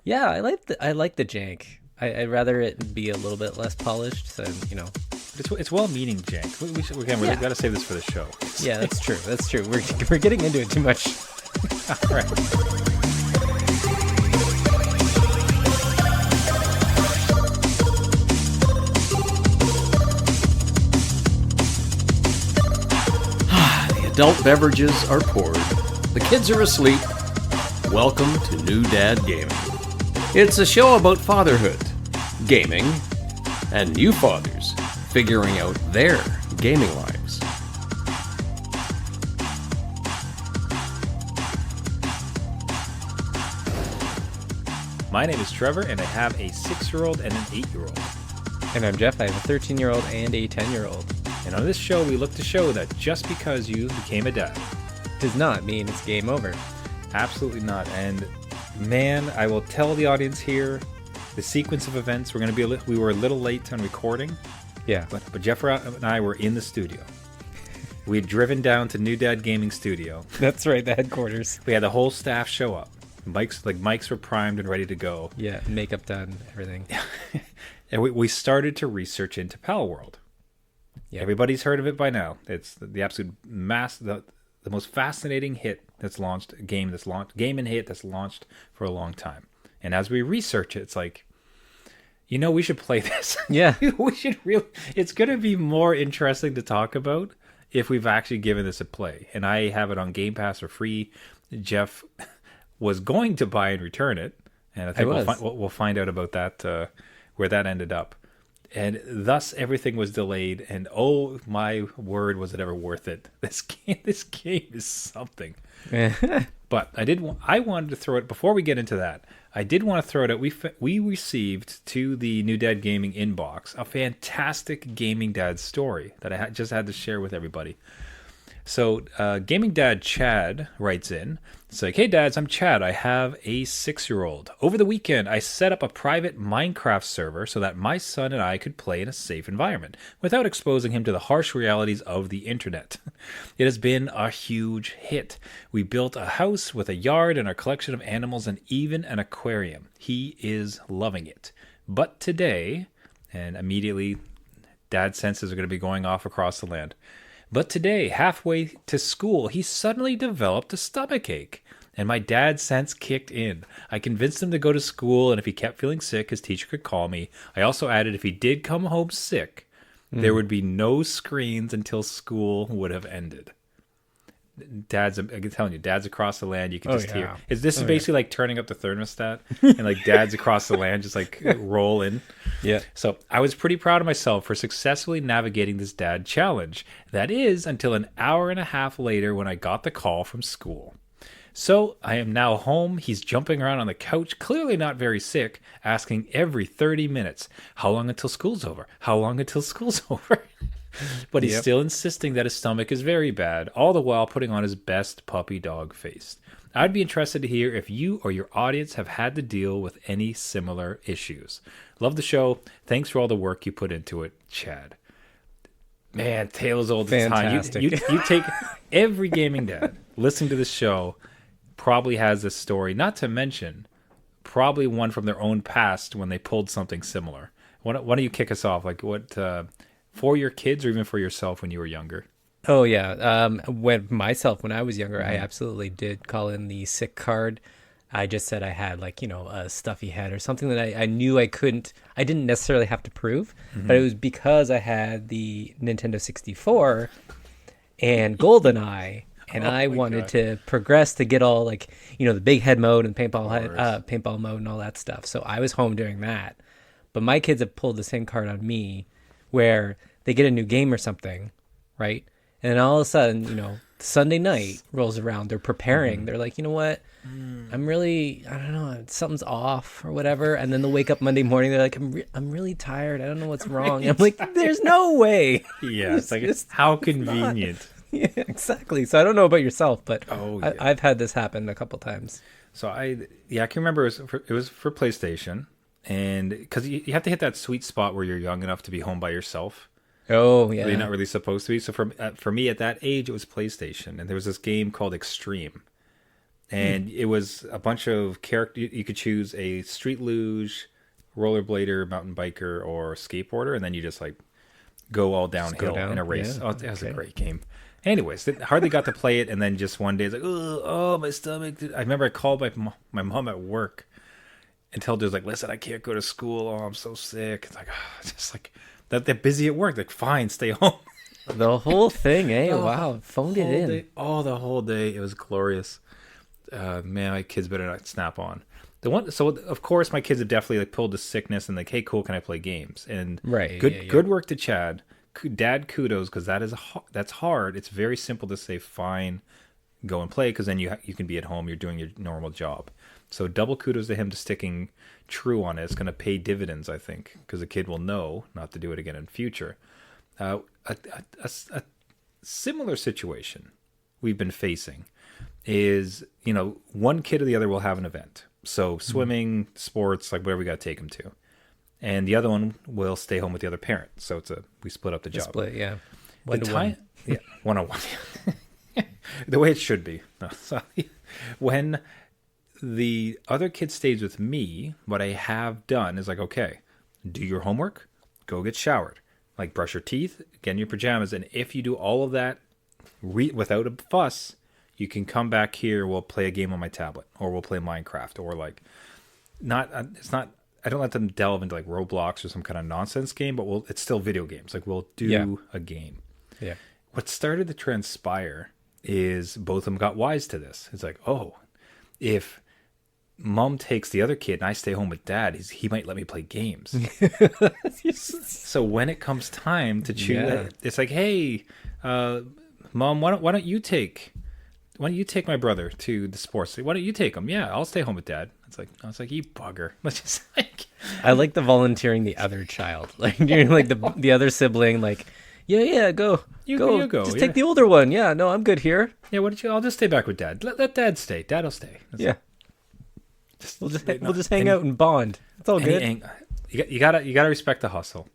Yeah, I like the jank. I'd rather it be a little bit less polished, so It's well-meaning jank. Again, we've got to save this for the show. Yeah, that's true. That's true. We're getting into it too much. All right. Adult beverages are poured. The kids are asleep. Welcome to New Dad Gaming. It's a show about fatherhood, gaming, and new fathers figuring out their gaming lives. My name is Trevor, and I have a 6-year-old and an 8-year-old. And I'm Jeff. I have a 13-year-old and a 10-year-old. And on this show, we look to show that just because you became a dad Does not mean it's game over. absolutely not. And man, I will tell the audience here, the sequence of events. We're going to be we were a little late on recording, Yeah. but Jeff and I were in the studio. We had driven down to New Dad Gaming Studio. That's right, the headquarters. We had the whole staff show up. Mics were primed and ready to go. Yeah, makeup done, everything. And we started to research into PalWorld. Yeah. Everybody's heard of it by now. It's the absolute the most fascinating hit that's launched, game and hit that's launched for a long time. And as we research it, it's like, we should play this. Yeah. We should really. It's going to be more interesting to talk about if we've actually given this a play. And I have it on Game Pass for free. Jeff was going to buy and return it, and I think we'll find out about that, where that ended up. And thus everything was delayed, and oh my word, was it ever worth it. This game is something. But I wanted to throw it, before we get into that, I did want to throw it out. We received to the New Dad Gaming inbox a fantastic Gaming Dad story that I just had to share with everybody. So Gaming Dad Chad writes in. It's like, hey dads, I'm Chad. I have a 6-year-old. Over the weekend, I set up a private Minecraft server so that my son and I could play in a safe environment without exposing him to the harsh realities of the internet. It has been a huge hit. We built a house with a yard and a collection of animals and even an aquarium. He is loving it. But today, and immediately dad's senses are going to be going off across the land. But today, halfway to school, he suddenly developed a stomachache, and my dad's sense kicked in. I convinced him to go to school, and if he kept feeling sick, his teacher could call me. I also added if he did come home sick, there would be no screens until school would have ended. I'm telling you, dads across the land, you can just hear. This is basically like turning up the thermostat, and like dads across the land just like roll in. Yeah. So I was pretty proud of myself for successfully navigating this dad challenge. That is until an hour and a half later when I got the call from school. So I am now home. He's jumping around on the couch, clearly not very sick, asking every 30 minutes, how long until school's over? How long until school's over? But he's still insisting that his stomach is very bad, all the while putting on his best puppy dog face. I'd be interested to hear if you or your audience have had to deal with any similar issues. Love the show. Thanks for all the work you put into it, Chad. Man, tales old as time. You take every gaming dad listening to this show probably has this story, not to mention probably one from their own past when they pulled something similar. Why don't you kick us off? Like what... for your kids or even for yourself when you were younger? Oh, yeah. When I was younger, I absolutely did call in the sick card. I just said I had a stuffy head or something that I knew I didn't necessarily have to prove, but it was because I had the Nintendo 64 and GoldenEye, and I wanted to progress to get all the big head mode and paintball mode and all that stuff. So I was home doing that. But my kids have pulled the same card on me, where they get a new game or something, right? And then all of a sudden, Sunday night rolls around. They're preparing. They're like, you know what? I'm really, I don't know, something's off or whatever. And then they'll wake up Monday morning. They're like, I'm really tired. I don't know what's wrong. I'm like, there's no way. Yeah, it's like, how convenient. Yeah, exactly. So I don't know about yourself, but I've had this happen a couple times. So I can remember it was for PlayStation. And because you have to hit that sweet spot where you're young enough to be home by yourself. Oh, yeah. You're not really supposed to be. So for me at that age, it was PlayStation. And there was this game called Extreme. and it was a bunch of character. You could choose a street luge, rollerblader, mountain biker, or skateboarder, and then you just like go all downhill down, in a race. yeah. Oh, that was a Okay. great game. Anyways, hardly got to play it, and then just one day it's like, oh, my stomach. I remember I called my mom at work and told her, like, listen, I can't go to school. Oh, I'm so sick. It's like, just like that. They're busy at work. Like, fine, stay home. The whole thing, eh? Wow, phoned it in. The whole day. It was glorious. Man, my kids better not snap on. So of course my kids have definitely like pulled the sickness and like, hey, cool, can I play games? And Right, good work to Chad. Dad, kudos, because that's hard. It's very simple to say, fine, go and play, because then you can be at home. You're doing your normal job. So double kudos to him to sticking true on it. It's going to pay dividends, I think, because the kid will know not to do it again in future. A similar situation we've been facing is, one kid or the other will have an event. So swimming, sports, like whatever we got to take them to. And the other one will stay home with the other parent. So we split up the job. Split, yeah. One to one. Yeah, 1-on-1. The way it should be. No, when the other kid stays with me, what I have done is like, okay, do your homework, go get showered, like brush your teeth, get in your pajamas, and if you do all of that without a fuss, you can come back here. We'll play a game on my tablet, or we'll play Minecraft, or like, it's not. I don't let them delve into like Roblox or some kind of nonsense game, but it's still video games. Like we'll do a game. Yeah. What started to transpire is both of them got wise to this. It's like, oh, if mom takes the other kid and I stay home with dad, he might let me play games. So when it comes time to choose, it's like, hey, mom, why don't you take my brother to the sports? Why don't you take him? Yeah, I'll stay home with dad. I was like, you bugger. Let's just like. I like the volunteering the other child. Like you're like the other sibling. Like, yeah, go. You go. Just take the older one. Yeah, no, I'm good here. Yeah, I'll just stay back with dad. Let dad stay. Dad'll stay. We'll just hang out and bond. It's all good. You gotta respect the hustle.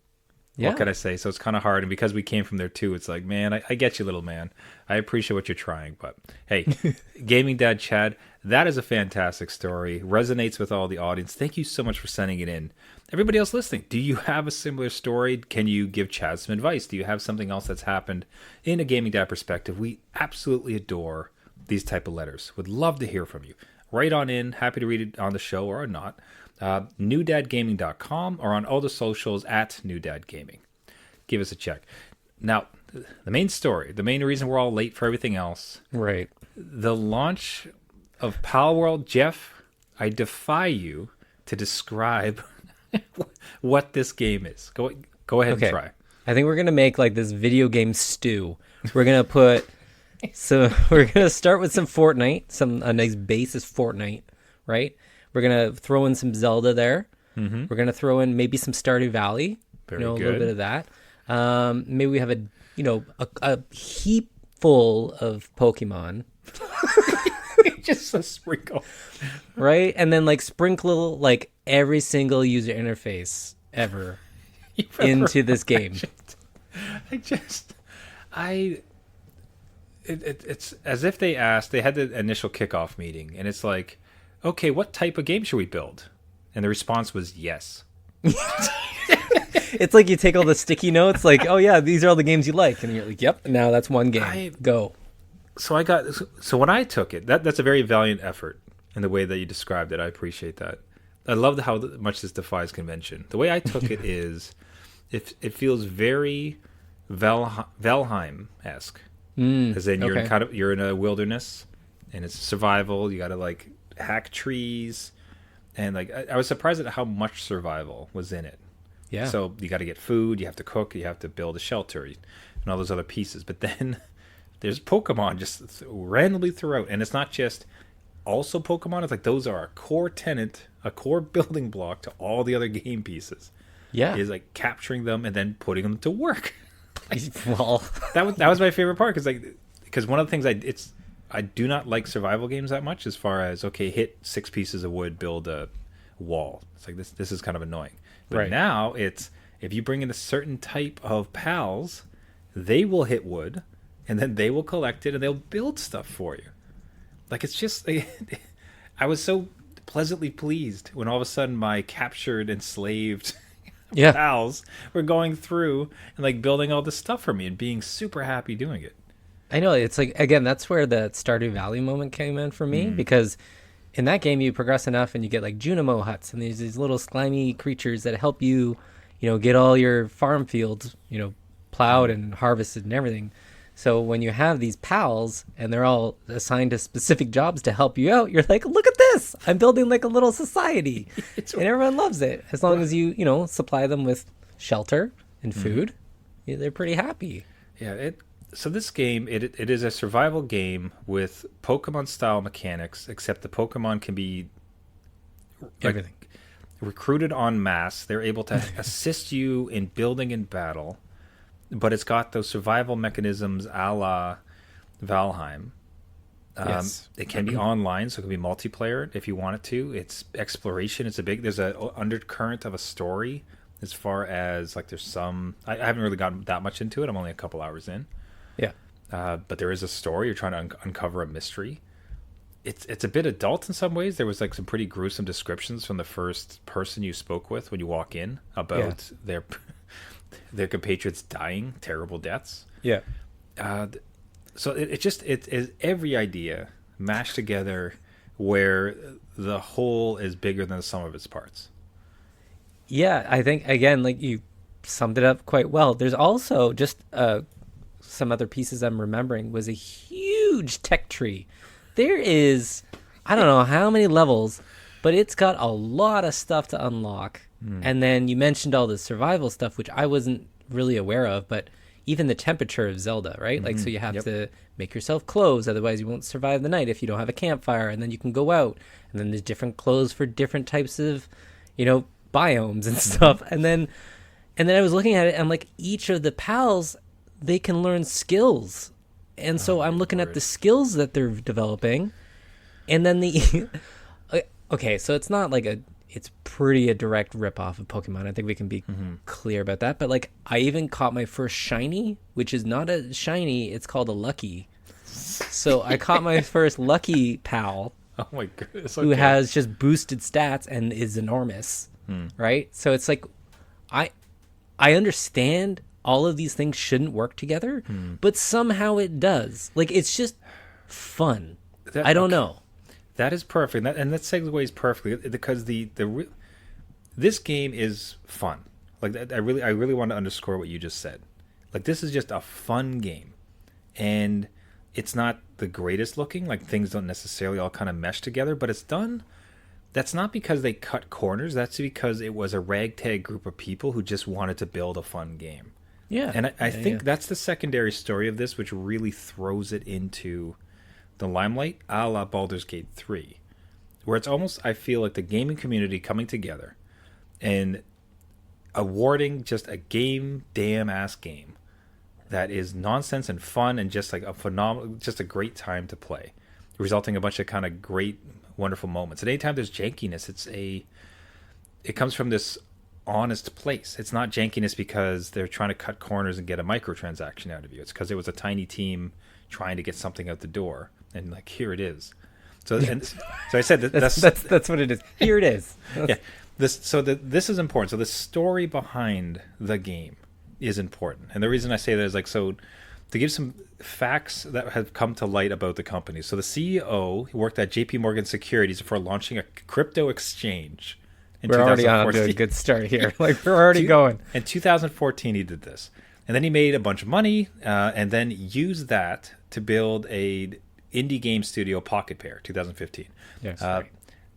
Yeah. What can I say? So it's kind of hard, and because we came from there too, it's like, man, I get you, little man. I appreciate what you're trying, but hey, Gaming Dad Chad, that is a fantastic story. Resonates with all the audience. Thank you so much for sending it in. Everybody else listening, do you have a similar story? Can you give Chad some advice? Do you have something else that's happened in a Gaming Dad perspective? We absolutely adore these type of letters. Would love to hear from you. Write on in. Happy to read it on the show or not. newdadgaming.com or on all the socials at newdadgaming. Give us a check. Now, the main story, the main reason we're all late for everything else, Right. the launch of PalWorld. Jeff, I defy you to describe what this game is. Go ahead and try. I think we're gonna make like this video game stew. We're gonna put we're gonna start with some Fortnite, a nice base is Fortnite, right? We're gonna throw in some Zelda there. Mm-hmm. We're gonna throw in maybe some Stardew Valley. Very a good. little bit of that. Maybe we have a heap full of Pokemon. Just a sprinkle. Right? And then like sprinkle like every single user interface ever into this game. It's as if they had the initial kickoff meeting, and it's like, okay, what type of game should we build? And the response was yes. It's like you take all the sticky notes, like, oh yeah, these are all the games you like, and you're like, yep, now that's one game. Go. So when I took it, that's a very valiant effort in the way that you described it. I appreciate that. I love how much this defies convention. The way I took it is, it feels very Valheim-esque, as in you're in a wilderness, and it's survival. You got to like hack trees, and like I was surprised at how much survival was in it. Yeah. So you got to get food, you have to cook, you have to build a shelter, and all those other pieces. But then there's Pokemon just randomly throughout, and it's not just also Pokemon. It's like those are a core tenant, a core building block to all the other game pieces. Yeah. Is like capturing them and then putting them to work. Well, that was my favorite part, because one of the things I do not like survival games that much, as far as, okay, hit 6 pieces of wood, build a wall. It's like this is kind of annoying. But right. Now it's, if you bring in a certain type of pals, they will hit wood, and then they will collect it and they'll build stuff for you. like it's just I was so pleasantly pleased when all of a sudden my captured, enslaved Yeah. pals were going through and like building all this stuff for me and being super happy doing it. I know, it's like, again, that's where the Stardew Valley moment came in for me, because in that game you progress enough and you get like Junimo huts, and there's these little slimy creatures that help you, get all your farm fields, plowed and harvested and everything. So when you have these pals and they're all assigned to specific jobs to help you out, you're like, look at this, I'm building like a little society. And everyone loves it as long as you supply them with shelter and food. They're pretty happy. Yeah, so this game, it is a survival game with Pokemon style mechanics, except the Pokemon can be Everything. recruited en masse. They're able to assist you in building and battle, but it's got those survival mechanisms a la Valheim. Yes. It can be online, so it can be multiplayer if you want it to. It's exploration. There's a undercurrent of a story as far as like there's some. I haven't really gotten that much into it. I'm only a couple hours in. Yeah. But there is a story. You're trying to uncover a mystery. It's a bit adult in some ways. There was like some pretty gruesome descriptions from the first person you spoke with when you walk in about their compatriots dying terrible deaths. Yeah. So it is every idea mashed together where the whole is bigger than the sum of its parts. Yeah, I think, again, like you summed it up quite well. There's also just some other pieces I'm remembering was a huge tech tree. There is, I don't know how many levels, but it's got a lot of stuff to unlock. And then you mentioned all the survival stuff, which I wasn't really aware of, but even the temperature of Zelda, right? Like, so you have to make yourself clothes, otherwise you won't survive the night if you don't have a campfire, and then you can go out. And then there's different clothes for different types of, biomes and stuff. And then I was looking at it, and like each of the pals, they can learn skills. And so I'm looking at the skills that they're developing, and then okay, so it's not like it's pretty a direct ripoff of Pokemon. I think we can be clear about that. But like, I even caught my first shiny, which is not a shiny, it's called a Lucky. So I caught my first Lucky pal. Oh my goodness. Who has just boosted stats and is enormous. Right? So it's like, I understand all of these things shouldn't work together, but somehow it does. Like, it's just fun. I don't know. That is perfect, and that segues perfectly because this game is fun. Like, I really want to underscore what you just said. Like, this is just a fun game, and it's not the greatest looking. Like, things don't necessarily all kind of mesh together, but it's done. That's not because they cut corners. That's because it was a ragtag group of people who just wanted to build a fun game. Yeah. And I think that's the secondary story of this, which really throws it into the limelight, a la Baldur's Gate 3, where it's almost, I feel like the gaming community coming together and awarding just a damn-ass game that is nonsense and fun and just like a phenomenal, just a great time to play, resulting in a bunch of kind of great, wonderful moments. And anytime there's jankiness, it comes from this honest place. It's not jankiness because they're trying to cut corners and get a microtransaction out of you. It's because it was a tiny team trying to get something out the door, and like, here it is. So I said that's what it is. Here it is. Yeah. This is important. So the story behind the game is important, and the reason I say that is like, so to give some facts that have come to light about the company. So the CEO worked at JP Morgan Securities before launching a crypto exchange. We're already on to a good start here. Like, we're already going. In 2014, he did this. And then he made a bunch of money and then used that to build a indie game studio, Pocket Pair, 2015. Yes, right.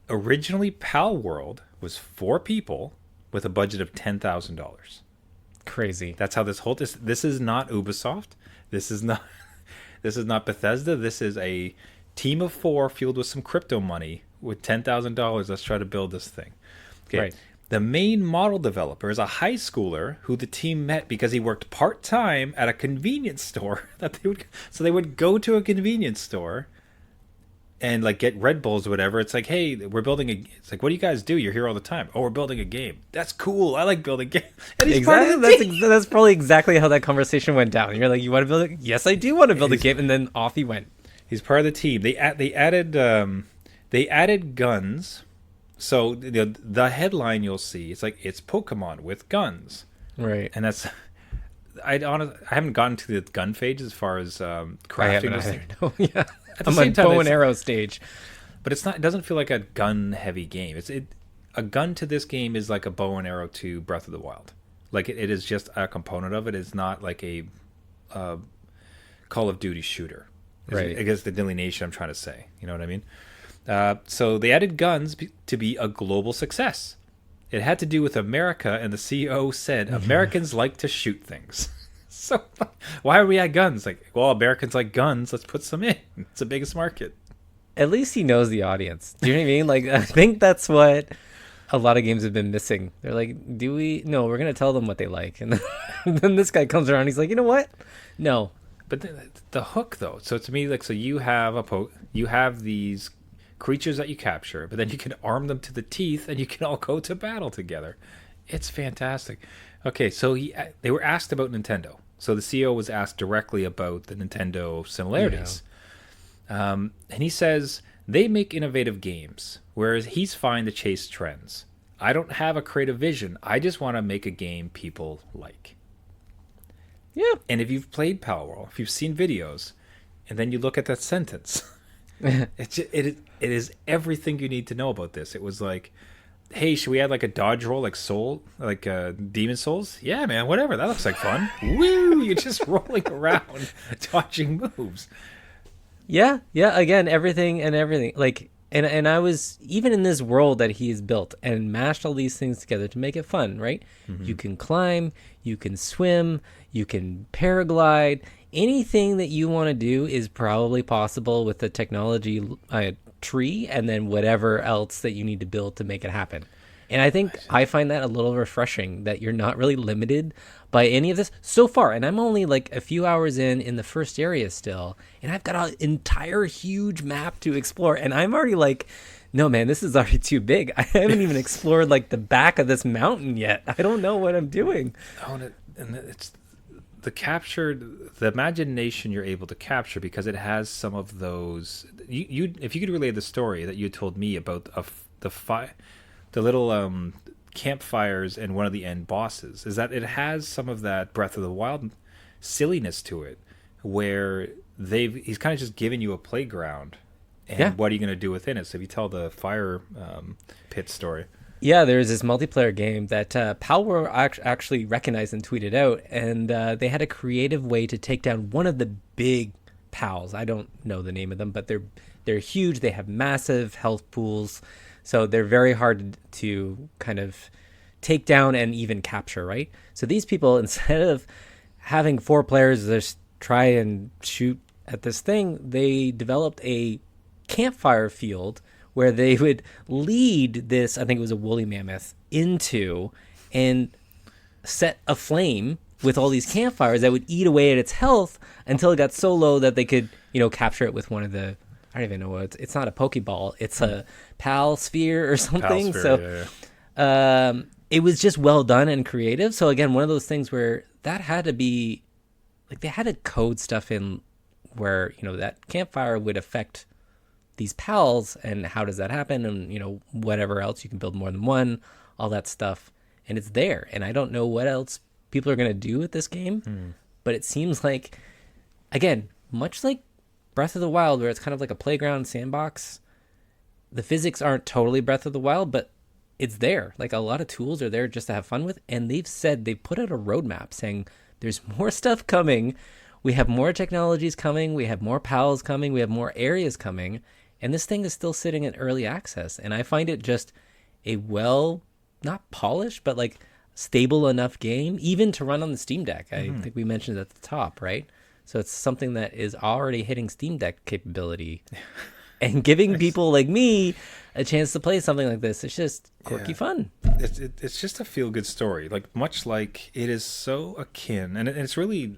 Originally, PalWorld was 4 people with a budget of $10,000. Crazy. That's how this is not Ubisoft. This is not Bethesda. This is a team of 4 fueled with some crypto money with $10,000. Let's try to build this thing. Okay. Right. The main model developer is a high schooler who the team met because he worked part-time at a convenience store. So they would go to a convenience store and like get Red Bulls or whatever. It's like, hey, we're building it's like, what do you guys do? You're here all the time. Oh, we're building a game. That's cool. I like building games. Exactly. That's probably exactly how that conversation went down. You're like, you want to build it? Yes, I do want to build a game. And then off he went. He's part of the team. They added guns. So the headline you'll see, it's like it's Pokemon with guns, Right. and that's I haven't gotten to the gun phase as far as I crafting haven't those either. things. No, yeah. At the I'm same on time, bow and arrow stage. but it's not. It doesn't feel like a gun heavy game. A gun to this game is like a bow and arrow to Breath of the Wild. Like it is just a component of it. It's not like a Call of Duty shooter. Right. I guess the delineation I'm trying to say. You know what I mean? So they added guns to be a global success. It had to do with America, and the CEO said Americans like to shoot things. So why are we at guns? Like, well, Americans like guns. Let's put some in. It's the biggest market. At least he knows the audience. Do you know what I mean? Like, I think that's what a lot of games have been missing. They're like, do we? No, we're going to tell them what they like. And then this guy comes around. He's like, you know what? No. But the hook, though. So to me, like, so you have these creatures that you capture, but then you can arm them to the teeth, and you can all go to battle together. It's fantastic. Okay, so they were asked about Nintendo. So the CEO was asked directly about the Nintendo similarities. And he says, they make innovative games, whereas he's fine to chase trends. I don't have a creative vision. I just want to make a game people like. Yeah. And if you've played PalWorld, if you've seen videos, and then you look at that sentence, it is everything you need to know about this. It was like, hey, should we add like a dodge roll, like Demon Souls? Yeah, man, whatever. That looks like fun. Woo! You're just rolling around, dodging moves. Yeah. Again, everything. Like, and I was even in this world that he's built and mashed all these things together to make it fun, right? Mm-hmm. You can climb, you can swim, you can paraglide. Anything that you want to do is probably possible with the technology tree and then whatever else that you need to build to make it happen. And I find that a little refreshing that you're not really limited by any of this so far. And I'm only like a few hours in the first area still, and I've got an entire huge map to explore. And I'm already like, no, man, this is already too big. I haven't even explored like the back of this mountain yet. I don't know what I'm doing. Oh, and it's the imagination you're able to capture, because it has some of those. You if you could relay the story that you told me about the little campfires and one of the end bosses, is that it has some of that Breath of the Wild silliness to it, where he's kind of just giving you a playground, and what are you going to do within it? So if you tell the fire pit story. Yeah, there's this multiplayer game that PalWorld actually recognized and tweeted out, and they had a creative way to take down one of the big pals. I don't know the name of them, but they're huge. They have massive health pools, so they're very hard to kind of take down and even capture, right? So these people, instead of having 4 players just try and shoot at this thing, they developed a campfire field where they would lead this, I think it was a woolly mammoth, into and set a flame with all these campfires that would eat away at its health until it got so low that they could, capture it with one of the, I don't even know what it's not a Pokeball, it's a Pal Sphere or something. It was just well done and creative. So again, one of those things where that had to be, like, they had to code stuff in where, that campfire would affect these pals, and how does that happen, and whatever else, you can build more than one, all that stuff, and it's there. And I don't know what else people are going to do with this game, but it seems like, again, much like Breath of the Wild, where it's kind of like a playground sandbox, the physics aren't totally Breath of the Wild, but it's there. Like, a lot of tools are there just to have fun with, and they've put out a roadmap saying there's more stuff coming, we have more technologies coming, we have more pals coming, we have more areas coming. And this thing is still sitting in early access. And I find it just a not polished, but like stable enough game, even to run on the Steam Deck. I think we mentioned it at the top, right? So it's something that is already hitting Steam Deck capability and giving people like me a chance to play something like this. It's just quirky fun. It's just a feel-good story. Like, much like it is so akin. And it's really,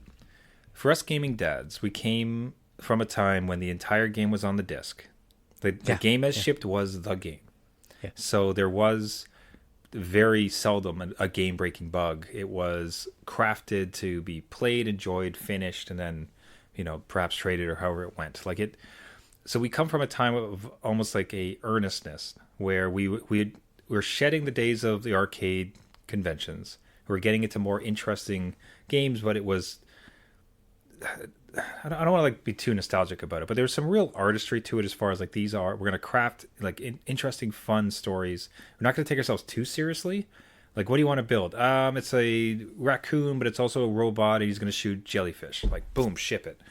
for us gaming dads, we came from a time when the entire game was on the disc. The game as shipped was the game. Yeah. So there was very seldom a game-breaking bug. It was crafted to be played, enjoyed, finished, and then, perhaps traded or however it went. Like, so we come from a time of almost like a earnestness where we're shedding the days of the arcade conventions. We're getting into more interesting games, but it was, I don't want to like be too nostalgic about it, but there's some real artistry to it as far as like we're going to craft like interesting, fun stories. We're not going to take ourselves too seriously. Like, what do you want to build? It's a raccoon, but it's also a robot, and he's going to shoot jellyfish. Like, boom, ship it.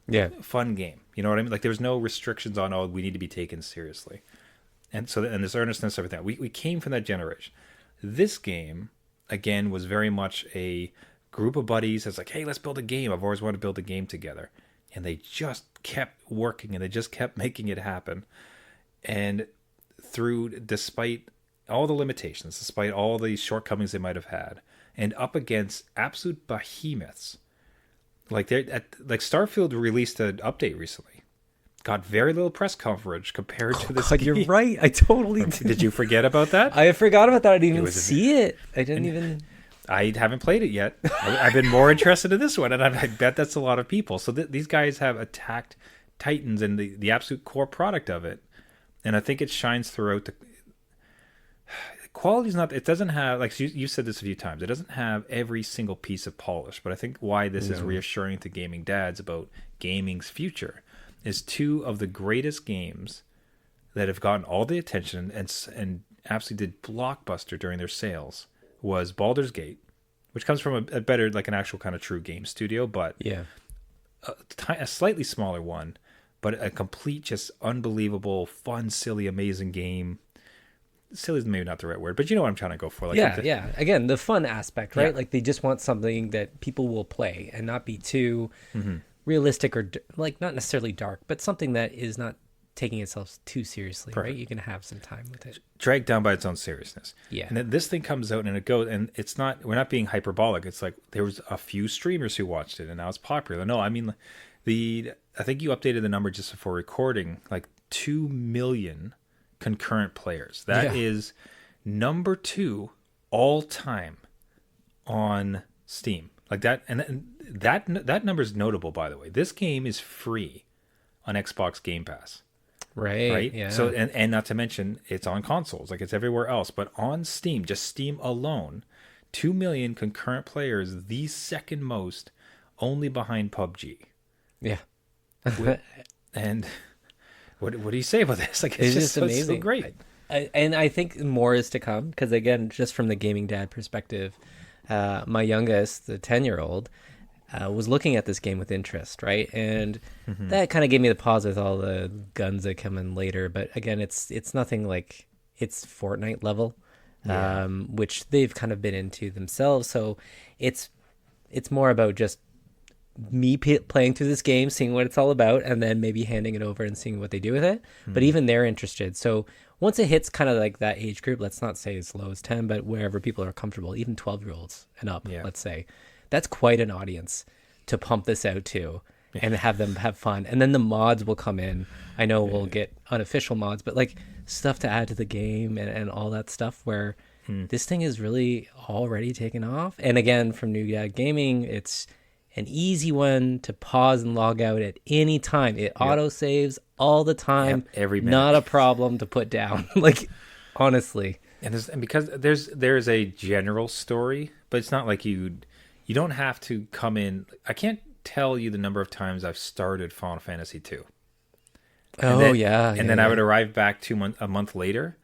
Yeah. Fun game. You know what I mean? Like, there was no restrictions on, we need to be taken seriously. And so, and this earnestness, everything. We came from that generation. This game, again, was very much a group of buddies that's like, hey, let's build a game. I've always wanted to build a game together. And they just kept working, and they just kept making it happen. And despite all the limitations, despite all the shortcomings they might have had, and up against absolute behemoths, like Starfield released an update recently, got very little press coverage compared to this. God, you're right. I totally did. You forget about that? I forgot about that. I didn't even see it. I didn't even. I haven't played it yet. I've been more interested in this one, and I bet that's a lot of people. So these guys have attacked Titans and the absolute core product of it, and I think it shines throughout the. Quality's not. It doesn't have, like you said this a few times. It doesn't have every single piece of polish. But I think why this is reassuring to gaming dads about gaming's future is two of the greatest games that have gotten all the attention and absolutely did blockbuster during their sales was Baldur's Gate, which comes from a better, like an actual kind of true game studio, but Yeah. a slightly smaller one, but a complete, just unbelievable, fun, silly, amazing game. Silly is maybe not the right word, but you know what I'm trying to go for. Like, Yeah. Again, the fun aspect, right? Yeah. Like they just want something that people will play and not be too realistic or like not necessarily dark, but something that is not taking itself too seriously, right? You can have some time with it. Dragged down by its own seriousness. Yeah. And then this thing comes out and it goes, and it's not, we're not being hyperbolic. It's like there was a few streamers who watched it and now it's popular. No, I mean, I think you updated the number just before recording, like 2 million concurrent players. That is number 2 all time on Steam. Like that, and that number is notable, by the way. This game is free on Xbox Game Pass. Right. Yeah. So and not to mention it's on consoles, like it's everywhere else, but on Steam, just Steam alone, 2 million concurrent players, the second most, only behind PUBG. Yeah. And what do you say about this? Like it's just amazing. So great. And I think more is to come because again, just from the gaming dad perspective, my youngest, the 10-year-old, was looking at this game with interest, right? And that kind of gave me the pause with all the guns that come in later. But again, it's nothing like it's Fortnite level, which they've kind of been into themselves. So it's more about just me playing through this game, seeing what it's all about, and then maybe handing it over and seeing what they do with it. But even they're interested. So once it hits kind of like that age group, let's not say as low as 10, but wherever people are comfortable, even 12-year-olds and up, let's say, that's quite an audience to pump this out to and have them have fun. And then the mods will come in. I know we'll get unofficial mods, but like stuff to add to the game and all that stuff where this thing is really already taken off. And again, from New Dad Gaming, it's an easy one to pause and log out at any time. It auto saves all the time. Every minute. Not a problem to put down. Like, honestly. And because there's a general story, but it's not like you don't have to come in. I can't tell you the number of times I've started Final Fantasy 2. And then I would arrive back a month later,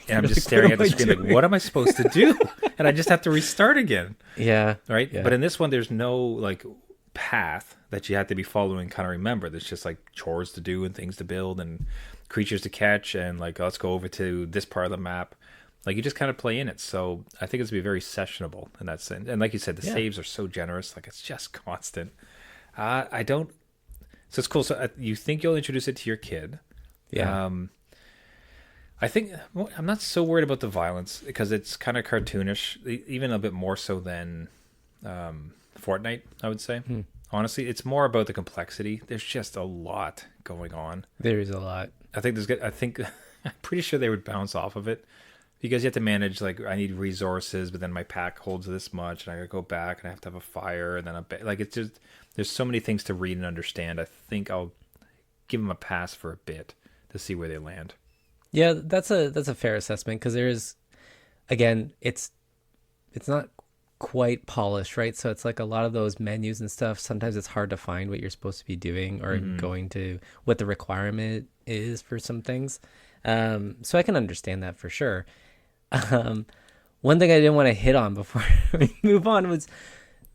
and I'm just staring at the screen like, what am I supposed to do? And I just have to restart again. Yeah. Right? Yeah. But in this one, there's no like path that you have to be following, kind of remember. There's just like chores to do and things to build and creatures to catch and like, let's go over to this part of the map. Like you just kind of play in it. So I think it's going to be very sessionable in that sense. And like you said, the saves are so generous. Like it's just constant. So it's cool. So you think you'll introduce it to your kid. Yeah. I think I'm not so worried about the violence because it's kind of cartoonish, even a bit more so than Fortnite, I would say. Honestly, it's more about the complexity. There's just a lot going on. There is a lot. I think I'm pretty sure they would bounce off of it because you have to manage, like, I need resources, but then my pack holds this much and I gotta go back and I have to have a fire and then like it's just, there's so many things to read and understand. I think I'll give them a pass for a bit to see where they land. Yeah, that's a fair assessment, because there's, again, it's not quite polished, right? So it's like a lot of those menus and stuff. Sometimes it's hard to find what you're supposed to be doing, or going to what the requirement is for some things. So I can understand that for sure. One thing I didn't want to hit on before we move on was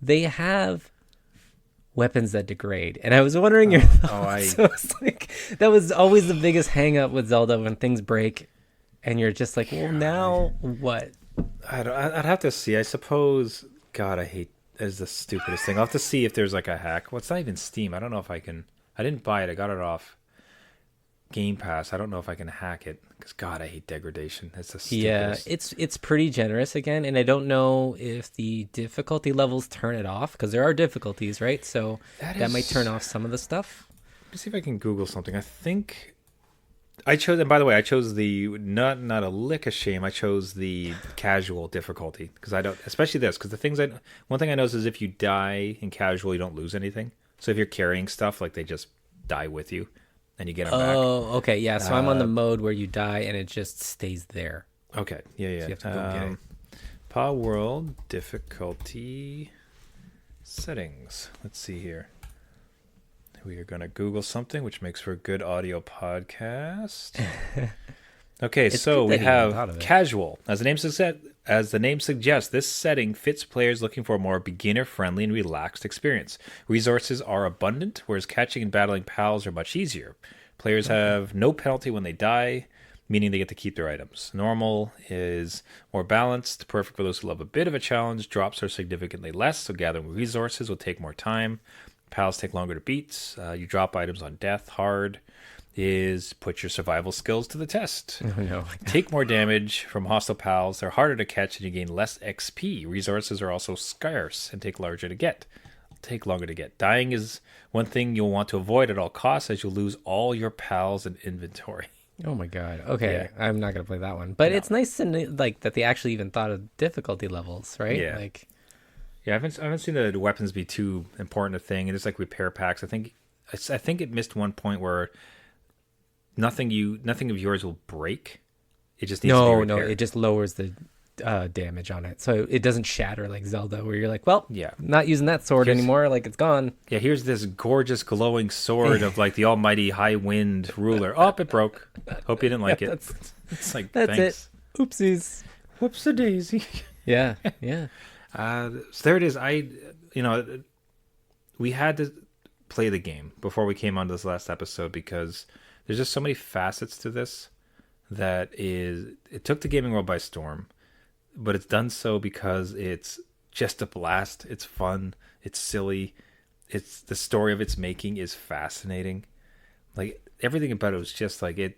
they have weapons that degrade, and I was wondering your thoughts. So it's like, that was always the biggest hang up with Zelda, when things break and you're just like, well, now what? I'd have to see. I suppose. God, I hate is the stupidest thing. I'll have to see if there's like a hack. Well, it's not even Steam. I don't know if I can. I didn't buy it. I got it off Game Pass. I don't know if I can hack it, because God, I hate degradation. It's the stupidest. Yeah, it's pretty generous again, and I don't know if the difficulty levels turn it off, because there are difficulties, right? So that might turn off some of the stuff. Let me see if I can Google something. I think I chose, and by the way, I chose the not a lick of shame. I chose the casual difficulty, because I don't, especially this, because one thing I noticed is if you die in casual, you don't lose anything. So if you're carrying stuff, like, they just die with you, and you get them back. Oh, okay, yeah. So I'm on the mode where you die and it just stays there. Okay, yeah. So you have to go get it. PalWorld difficulty settings. Let's see here. We are going to Google something, which makes for a good audio podcast. Okay, so we have casual. As the name suggests, this setting fits players looking for a more beginner-friendly and relaxed experience. Resources are abundant, whereas catching and battling pals are much easier. Players have no penalty when they die, meaning they get to keep their items. Normal is more balanced, perfect for those who love a bit of a challenge. Drops are significantly less, so gathering resources will take more time. Pals take longer to beat. You drop items on death. Hard is put your survival skills to the test. Oh, no. Take more damage from hostile pals. They're harder to catch and you gain less XP. Resources are also scarce and take longer to get. Dying is one thing you'll want to avoid at all costs, as you'll lose all your pals and inventory. Oh my god. Okay, yeah. I'm not gonna play that one. But it's nice to like that they actually even thought of difficulty levels, right? Yeah. I haven't seen the weapons be too important a thing. And it's like repair packs. I think it missed one point where nothing of yours will break. It just needs to be repaired. No, it just lowers the damage on it, so it doesn't shatter like Zelda, where you're like, well, yeah, not using that sword anymore. Like, it's gone. Yeah, here's this gorgeous glowing sword of like the almighty high wind ruler. Oh, it broke. Hope you didn't like it. It's like, that's thanks. It. Oopsies. Whoops-a-daisy. Yeah. So there it is. We had to play the game before we came on this last episode, because there's just so many facets to this it took the gaming world by storm, but it's done so because it's just a blast. It's fun. It's silly. It's the story of its making is fascinating. Like, everything about it was just like it.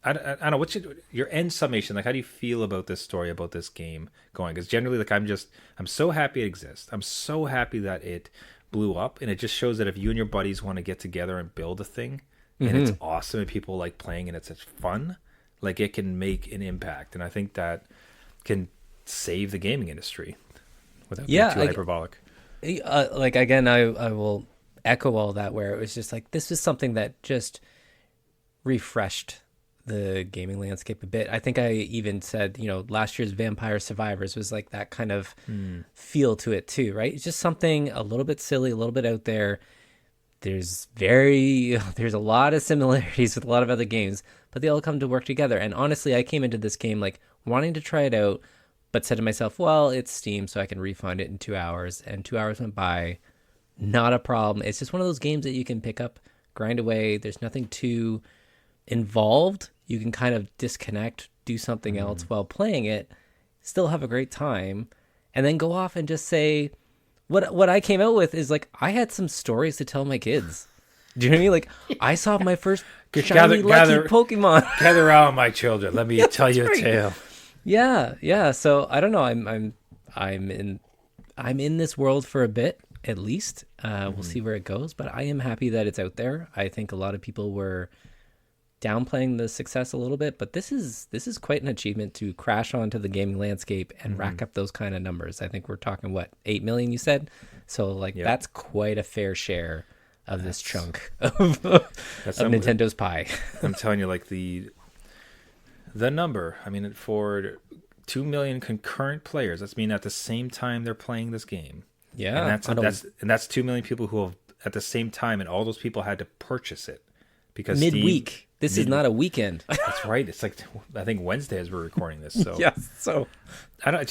I don't know. What's your end summation? Like, how do you feel about this story, about this game going? Because generally, like, I'm so happy it exists. I'm so happy that it blew up, and it just shows that if you and your buddies want to get together and build a thing, and it's awesome, and people like playing, and it's fun, like, it can make an impact. And I think that can save the gaming industry without being too hyperbolic. Like, again, I will echo all that, where it was just like, this is something that just refreshed the gaming landscape a bit. I think I even said, last year's Vampire Survivors was like that kind of feel to it too, right? It's just something a little bit silly, a little bit out there. There's a lot of similarities with a lot of other games, but they all come to work together. And honestly, I came into this game like wanting to try it out, but said to myself, well, it's Steam, so I can refund it in 2 hours. And 2 hours went by. Not a problem. It's just one of those games that you can pick up, grind away. There's nothing too involved. You can kind of disconnect, do something else while playing it, still have a great time, and then go off and just say, what I came out with is like, I had some stories to tell my kids. Do you know what I mean? Like, I saw my first shiny lucky Pokemon. Gather around, my children. Let me tell you a tale. Yeah. So I don't know. I'm in this world for a bit, at least. We'll see where it goes, but I am happy that it's out there. I think a lot of people were downplaying the success a little bit, but this is quite an achievement to crash onto the gaming landscape and rack up those kind of numbers. I think we're talking 8 million, you said? So that's quite a fair share of this chunk of Nintendo's pie. I'm telling you, like the number. I mean, for 2 million concurrent players, that's mean at the same time they're playing this game. Yeah, and that's 2 million people who have at the same time, and all those people had to purchase it because midweek. This is not a weekend. That's right. It's like I think Wednesday as we're recording this. So yeah. So I don't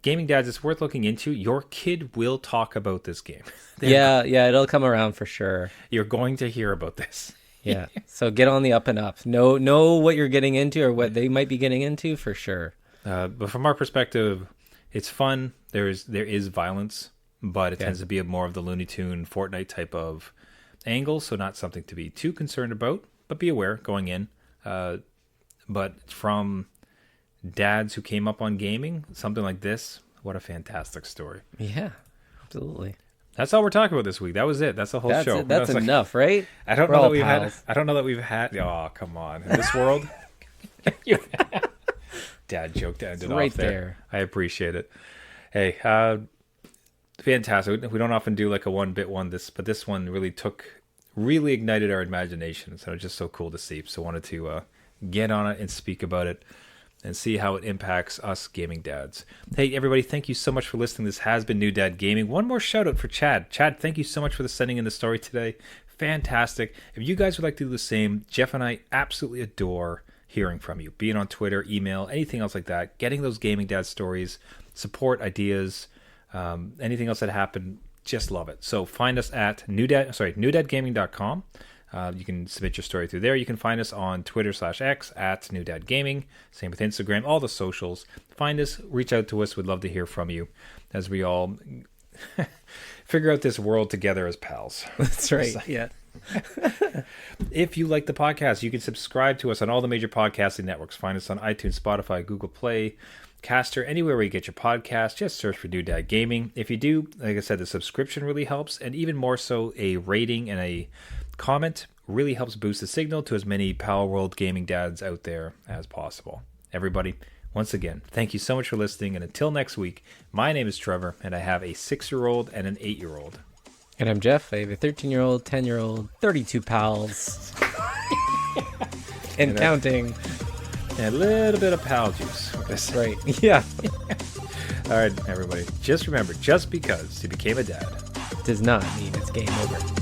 Gaming Dads, it's worth looking into. Your kid will talk about this game. Yeah, it'll come around for sure. You're going to hear about this. Yeah. So get on the up and up. Know what you're getting into or what they might be getting into for sure. But from our perspective, it's fun. There is violence, but it tends to be more of the Looney Tune Fortnite type of angle, so not something to be too concerned about, but be aware going in. But from dads who came up on gaming, something like this, what a fantastic story. Yeah, absolutely. That's all we're talking about this week. That was it. That's the whole show. That's enough, right? I don't know that we've had. Oh, come on! In this world, dad joke to end it right off there. I appreciate it. Hey, fantastic. We don't often do like a one-bit one, but this one really ignited our imagination. So it's just so cool to see. So I wanted to get on it and speak about it and see how it impacts us gaming dads. Hey, everybody, thank you so much for listening. This has been New Dad Gaming. One more shout out for Chad. Chad, thank you so much for sending in the story today. Fantastic. If you guys would like to do the same, Jeff and I absolutely adore hearing from you. Being on Twitter, email, anything else like that. Getting those gaming dad stories, support, ideas, anything else that happened, just love it. So find us at newdadgaming.com. You can submit your story through there. You can find us on Twitter/X at newdadgaming. Same with Instagram, all the socials. Find us, reach out to us. We'd love to hear from you as we all figure out this world together as pals. That's right. Yeah. If you like the podcast, you can subscribe to us on all the major podcasting networks. Find us on iTunes, Spotify, Google Play, Caster, anywhere where you get your podcast. Just search for New Dad Gaming. If you do, like I said, the subscription really helps, and even more so, a rating and a comment really helps boost the signal to as many PalWorld gaming dads out there as possible. Everybody, once again, thank you so much for listening, and until next week, my name is Trevor, and I have a 6-year-old and an 8-year-old. And I'm Jeff. I have a 13-year-old, 10-year-old, 32 pals, and counting. And a little bit of pal juice. That's right. Yeah. All right, everybody. Just remember, just because you became a dad does not mean it's game over.